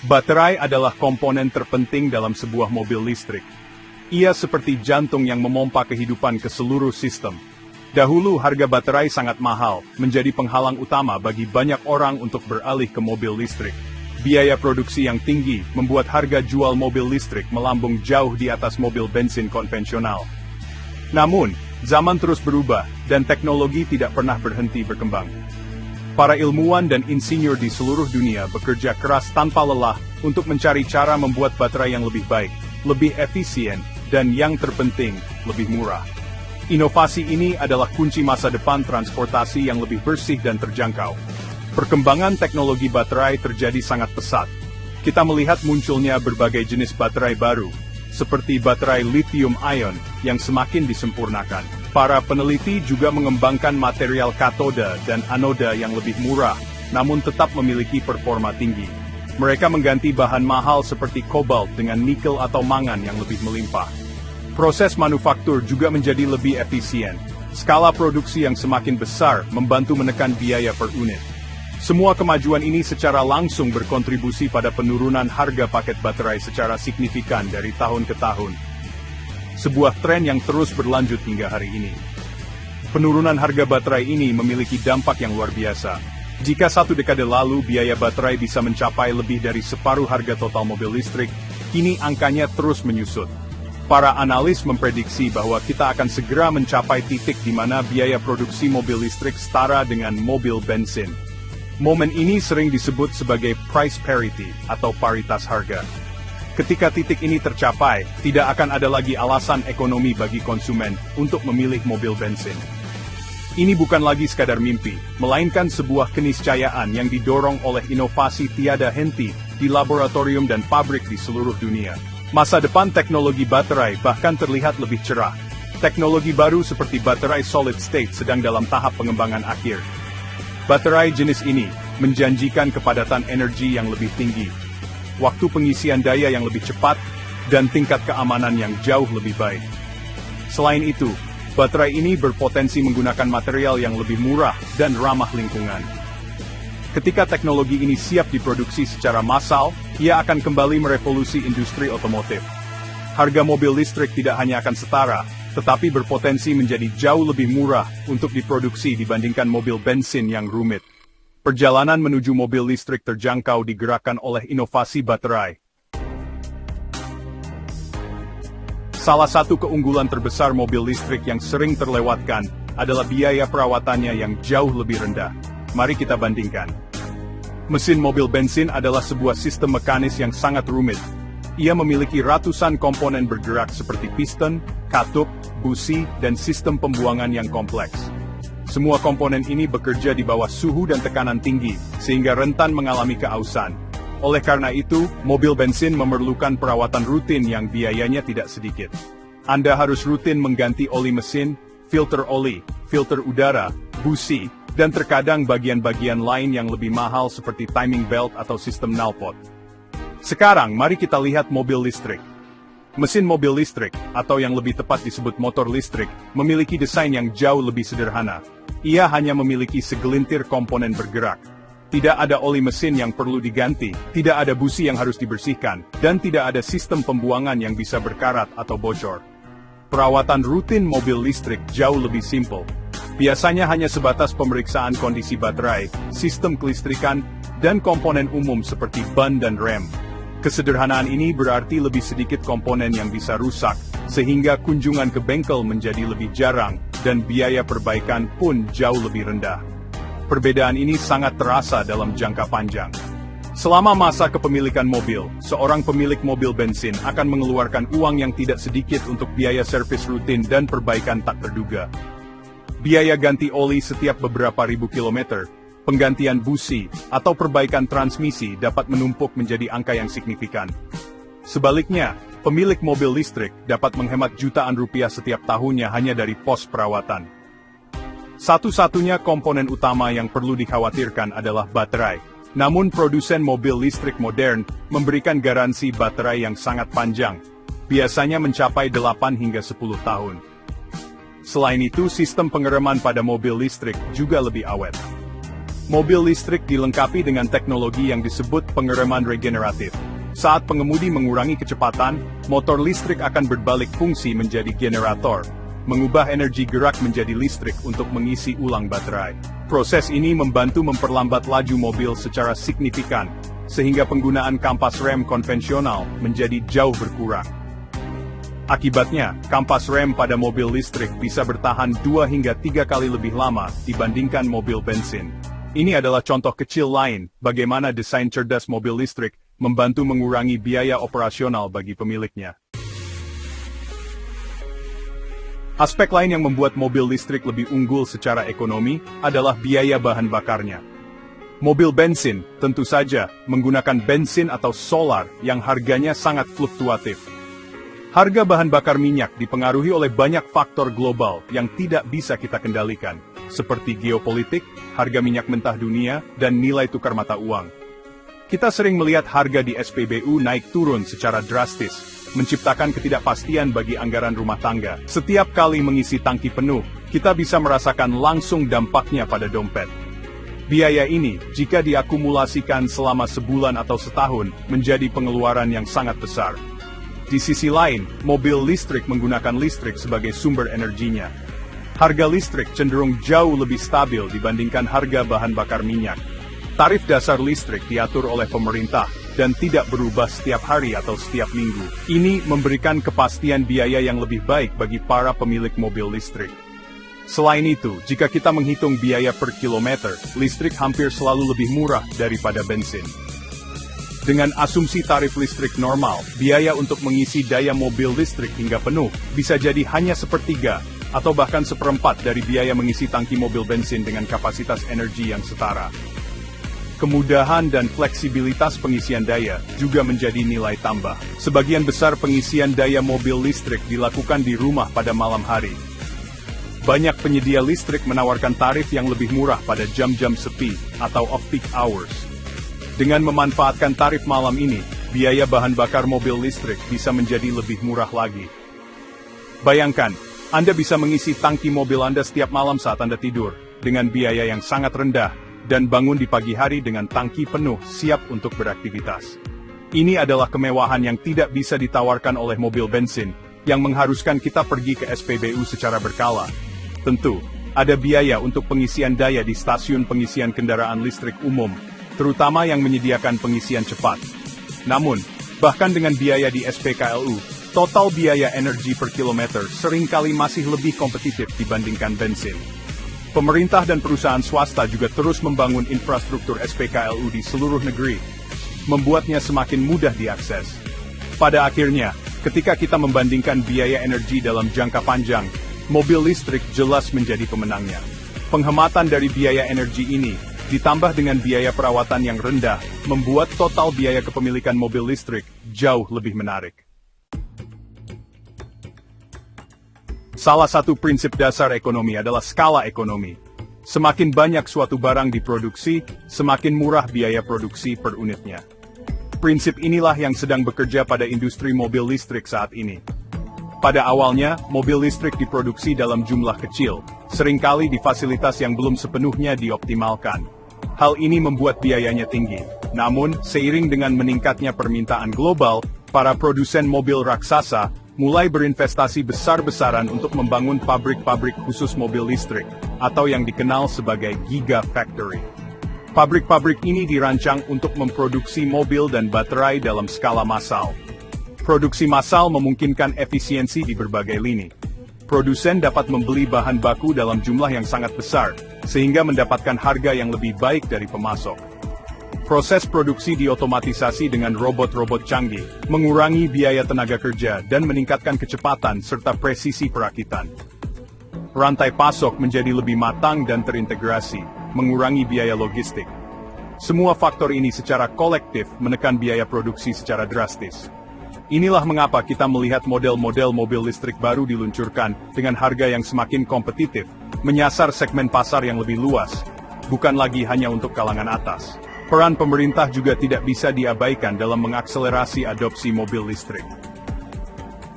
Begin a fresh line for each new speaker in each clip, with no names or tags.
Baterai adalah komponen terpenting dalam sebuah mobil listrik. Ia seperti jantung yang memompa kehidupan ke seluruh sistem. Dahulu harga baterai sangat mahal, menjadi penghalang utama bagi banyak orang untuk beralih ke mobil listrik. Biaya produksi yang tinggi membuat harga jual mobil listrik melambung jauh di atas mobil bensin konvensional. Namun, zaman terus berubah, dan teknologi tidak pernah berhenti berkembang. Para ilmuwan dan insinyur di seluruh dunia bekerja keras tanpa lelah untuk mencari cara membuat baterai yang lebih baik, lebih efisien, dan yang terpenting, lebih murah. Inovasi ini adalah kunci masa depan transportasi yang lebih bersih dan terjangkau. Perkembangan teknologi baterai terjadi sangat pesat. Kita melihat munculnya berbagai jenis baterai baru, seperti baterai lithium-ion yang semakin disempurnakan. Para peneliti juga mengembangkan material katoda dan anoda yang lebih murah, namun tetap memiliki performa tinggi. Mereka mengganti bahan mahal seperti kobalt dengan nikel atau mangan yang lebih melimpah. Proses manufaktur juga menjadi lebih efisien. Skala produksi yang semakin besar membantu menekan biaya per unit. Semua kemajuan ini secara langsung berkontribusi pada penurunan harga paket baterai secara signifikan dari tahun ke tahun. Sebuah tren yang terus berlanjut hingga hari ini. Penurunan harga baterai ini memiliki dampak yang luar biasa. Jika 1 dekade lalu biaya baterai bisa mencapai lebih dari separuh harga total mobil listrik, kini angkanya terus menyusut. Para analis memprediksi bahwa kita akan segera mencapai titik di mana biaya produksi mobil listrik setara dengan mobil bensin. Momen ini sering disebut sebagai price parity atau paritas harga. Ketika titik ini tercapai, tidak akan ada lagi alasan ekonomi bagi konsumen untuk memilih mobil bensin. Ini bukan lagi sekadar mimpi, melainkan sebuah keniscayaan yang didorong oleh inovasi tiada henti di laboratorium dan pabrik di seluruh dunia. Masa depan teknologi baterai bahkan terlihat lebih cerah. Teknologi baru seperti baterai solid state sedang dalam tahap pengembangan akhir. Baterai jenis ini menjanjikan kepadatan energi yang lebih tinggi, waktu pengisian daya yang lebih cepat, dan tingkat keamanan yang jauh lebih baik. Selain itu, baterai ini berpotensi menggunakan material yang lebih murah dan ramah lingkungan. Ketika teknologi ini siap diproduksi secara massal, ia akan kembali merevolusi industri otomotif. Harga mobil listrik tidak hanya akan setara, tetapi berpotensi menjadi jauh lebih murah untuk diproduksi dibandingkan mobil bensin yang rumit. Perjalanan menuju mobil listrik terjangkau digerakkan oleh inovasi baterai. Salah satu keunggulan terbesar mobil listrik yang sering terlewatkan adalah biaya perawatannya yang jauh lebih rendah. Mari kita bandingkan. Mesin mobil bensin adalah sebuah sistem mekanis yang sangat rumit. Ia memiliki ratusan komponen bergerak seperti piston, katup, busi, dan sistem pembuangan yang kompleks. Semua komponen ini bekerja di bawah suhu dan tekanan tinggi, sehingga rentan mengalami keausan. Oleh karena itu, mobil bensin memerlukan perawatan rutin yang biayanya tidak sedikit. Anda harus rutin mengganti oli mesin, filter oli, filter udara, busi, dan terkadang bagian-bagian lain yang lebih mahal seperti timing belt atau sistem knalpot. Sekarang, mari kita lihat mobil listrik. Mesin mobil listrik, atau yang lebih tepat disebut motor listrik, memiliki desain yang jauh lebih sederhana. Ia hanya memiliki segelintir komponen bergerak. Tidak ada oli mesin yang perlu diganti, tidak ada busi yang harus dibersihkan, dan tidak ada sistem pembuangan yang bisa berkarat atau bocor. Perawatan rutin mobil listrik jauh lebih simpel. Biasanya hanya sebatas pemeriksaan kondisi baterai, sistem kelistrikan, dan komponen umum seperti ban dan rem. Kesederhanaan ini berarti lebih sedikit komponen yang bisa rusak, sehingga kunjungan ke bengkel menjadi lebih jarang, dan biaya perbaikan pun jauh lebih rendah. Perbedaan ini sangat terasa dalam jangka panjang. Selama masa kepemilikan mobil, seorang pemilik mobil bensin akan mengeluarkan uang yang tidak sedikit untuk biaya servis rutin dan perbaikan tak terduga. Biaya ganti oli setiap beberapa ribu kilometer, penggantian busi, atau perbaikan transmisi dapat menumpuk menjadi angka yang signifikan. Sebaliknya, pemilik mobil listrik dapat menghemat jutaan rupiah setiap tahunnya hanya dari pos perawatan. Satu-satunya komponen utama yang perlu dikhawatirkan adalah baterai. Namun produsen mobil listrik modern memberikan garansi baterai yang sangat panjang, biasanya mencapai 8 hingga 10 tahun. Selain itu, sistem pengereman pada mobil listrik juga lebih awet. Mobil listrik dilengkapi dengan teknologi yang disebut pengereman regeneratif. Saat pengemudi mengurangi kecepatan, motor listrik akan berbalik fungsi menjadi generator, mengubah energi gerak menjadi listrik untuk mengisi ulang baterai. Proses ini membantu memperlambat laju mobil secara signifikan, sehingga penggunaan kampas rem konvensional menjadi jauh berkurang. Akibatnya, kampas rem pada mobil listrik bisa bertahan 2 hingga 3 kali lebih lama dibandingkan mobil bensin. Ini adalah contoh kecil lain bagaimana desain cerdas mobil listrik membantu mengurangi biaya operasional bagi pemiliknya. Aspek lain yang membuat mobil listrik lebih unggul secara ekonomi adalah biaya bahan bakarnya. Mobil bensin, tentu saja, menggunakan bensin atau solar yang harganya sangat fluktuatif. Harga bahan bakar minyak dipengaruhi oleh banyak faktor global yang tidak bisa kita kendalikan, seperti geopolitik, harga minyak mentah dunia, dan nilai tukar mata uang. Kita sering melihat harga di SPBU naik turun secara drastis, menciptakan ketidakpastian bagi anggaran rumah tangga. Setiap kali mengisi tangki penuh, kita bisa merasakan langsung dampaknya pada dompet. Biaya ini, jika diakumulasikan selama sebulan atau setahun, menjadi pengeluaran yang sangat besar. Di sisi lain, mobil listrik menggunakan listrik sebagai sumber energinya. Harga listrik cenderung jauh lebih stabil dibandingkan harga bahan bakar minyak. Tarif dasar listrik diatur oleh pemerintah dan tidak berubah setiap hari atau setiap minggu. Ini memberikan kepastian biaya yang lebih baik bagi para pemilik mobil listrik. Selain itu, jika kita menghitung biaya per kilometer, listrik hampir selalu lebih murah daripada bensin. Dengan asumsi tarif listrik normal, biaya untuk mengisi daya mobil listrik hingga penuh bisa jadi hanya sepertiga atau bahkan seperempat dari biaya mengisi tangki mobil bensin dengan kapasitas energi yang setara. Kemudahan dan fleksibilitas pengisian daya juga menjadi nilai tambah. Sebagian besar pengisian daya mobil listrik dilakukan di rumah pada malam hari. Banyak penyedia listrik menawarkan tarif yang lebih murah pada jam-jam sepi atau off-peak hours. Dengan memanfaatkan tarif malam ini, biaya bahan bakar mobil listrik bisa menjadi lebih murah lagi. Bayangkan, Anda bisa mengisi tangki mobil Anda setiap malam saat Anda tidur, dengan biaya yang sangat rendah, dan bangun di pagi hari dengan tangki penuh siap untuk beraktivitas. Ini adalah kemewahan yang tidak bisa ditawarkan oleh mobil bensin, yang mengharuskan kita pergi ke SPBU secara berkala. Tentu, ada biaya untuk pengisian daya di stasiun pengisian kendaraan listrik umum, terutama yang menyediakan pengisian cepat. Namun, bahkan dengan biaya di SPKLU, total biaya energi per kilometer seringkali masih lebih kompetitif dibandingkan bensin. Pemerintah dan perusahaan swasta juga terus membangun infrastruktur SPKLU di seluruh negeri, membuatnya semakin mudah diakses. Pada akhirnya, ketika kita membandingkan biaya energi dalam jangka panjang, mobil listrik jelas menjadi pemenangnya. Penghematan dari biaya energi ini, ditambah dengan biaya perawatan yang rendah, membuat total biaya kepemilikan mobil listrik jauh lebih menarik. Salah satu prinsip dasar ekonomi adalah skala ekonomi. Semakin banyak suatu barang diproduksi, semakin murah biaya produksi per unitnya. Prinsip inilah yang sedang bekerja pada industri mobil listrik saat ini. Pada awalnya, mobil listrik diproduksi dalam jumlah kecil, seringkali di fasilitas yang belum sepenuhnya dioptimalkan. Hal ini membuat biayanya tinggi. Namun, seiring dengan meningkatnya permintaan global, para produsen mobil raksasa mulai berinvestasi besar-besaran untuk membangun pabrik-pabrik khusus mobil listrik, atau yang dikenal sebagai Gigafactory. Pabrik-pabrik ini dirancang untuk memproduksi mobil dan baterai dalam skala massal. Produksi massal memungkinkan efisiensi di berbagai lini. Produsen dapat membeli bahan baku dalam jumlah yang sangat besar, sehingga mendapatkan harga yang lebih baik dari pemasok. Proses produksi diotomatisasi dengan robot-robot canggih, mengurangi biaya tenaga kerja dan meningkatkan kecepatan serta presisi perakitan. Rantai pasok menjadi lebih matang dan terintegrasi, mengurangi biaya logistik. Semua faktor ini secara kolektif menekan biaya produksi secara drastis. Inilah mengapa kita melihat model-model mobil listrik baru diluncurkan dengan harga yang semakin kompetitif, menyasar segmen pasar yang lebih luas, bukan lagi hanya untuk kalangan atas. Peran pemerintah juga tidak bisa diabaikan dalam mengakselerasi adopsi mobil listrik.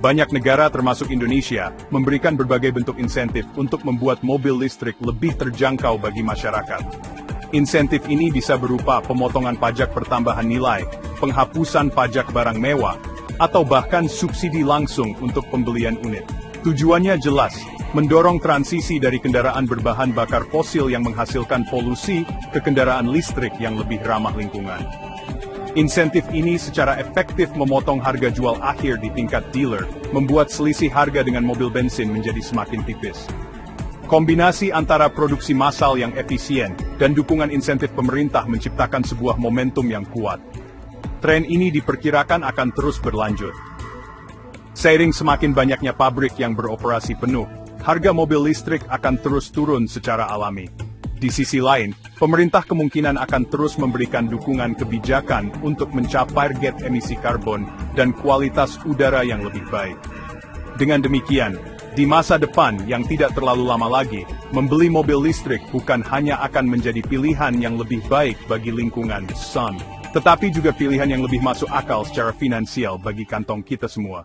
Banyak negara termasuk Indonesia, memberikan berbagai bentuk insentif untuk membuat mobil listrik lebih terjangkau bagi masyarakat. Insentif ini bisa berupa pemotongan pajak pertambahan nilai, penghapusan pajak barang mewah, atau bahkan subsidi langsung untuk pembelian unit. Tujuannya jelas, mendorong transisi dari kendaraan berbahan bakar fosil yang menghasilkan polusi ke kendaraan listrik yang lebih ramah lingkungan. Insentif ini secara efektif memotong harga jual akhir di tingkat dealer, membuat selisih harga dengan mobil bensin menjadi semakin tipis. Kombinasi antara produksi massal yang efisien dan dukungan insentif pemerintah menciptakan sebuah momentum yang kuat. Tren ini diperkirakan akan terus berlanjut. Seiring semakin banyaknya pabrik yang beroperasi penuh, harga mobil listrik akan terus turun secara alami. Di sisi lain, pemerintah kemungkinan akan terus memberikan dukungan kebijakan untuk mencapai target emisi karbon dan kualitas udara yang lebih baik. Dengan demikian, di masa depan yang tidak terlalu lama lagi, membeli mobil listrik bukan hanya akan menjadi pilihan yang lebih baik bagi lingkungan, tetapi juga pilihan yang lebih masuk akal secara finansial bagi kantong kita semua.